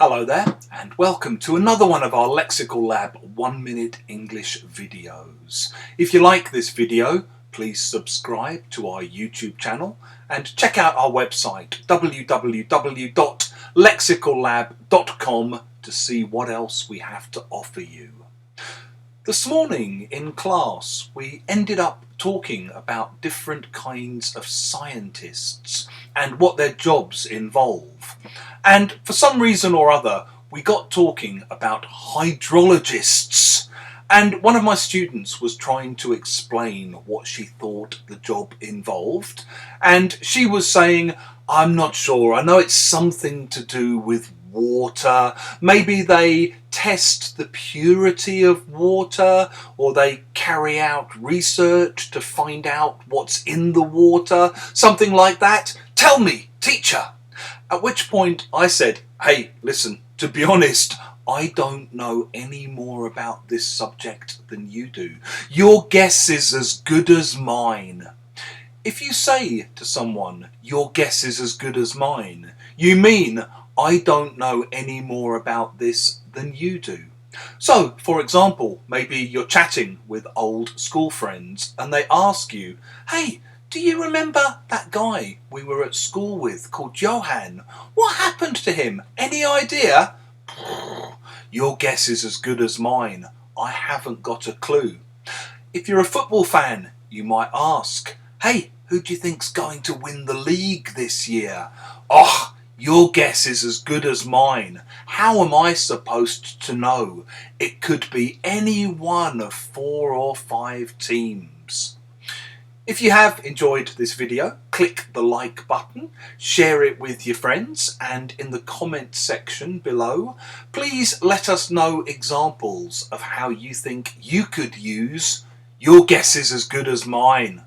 Hello there and welcome to another one of our Lexical Lab 1 minute English videos. If you like this video, please subscribe to our YouTube channel and check out our website www.lexicallab.com to see what else we have to offer you. This morning in class we ended up talking about different kinds of scientists and what their jobs involve. And for some reason or other we got talking about hydrologists, and one of my students was trying to explain what she thought the job involved, and she was saying, I'm not sure, I know it's something to do with water, maybe they test the purity of water, or they carry out research to find out what's in the water, something like that. Tell me, teacher. At which point I said, hey, listen, to be honest, I don't know any more about this subject than you do. Your guess is as good as mine. If you say to someone, your guess is as good as mine, you mean I don't know any more about this than you do. So, for example, maybe you're chatting with old school friends and they ask you, hey, do you remember that guy we were at school with called Johan? What happened to him? Any idea? Your guess is as good as mine. I haven't got a clue. If you're a football fan, you might ask, hey, who do you think's going to win the league this year? Oh, your guess is as good as mine. How am I supposed to know? It could be any one of 4 or 5 teams. If you have enjoyed this video, click the like button, share it with your friends, and in the comment section below, please let us know examples of how you think you could use your guess is as good as mine.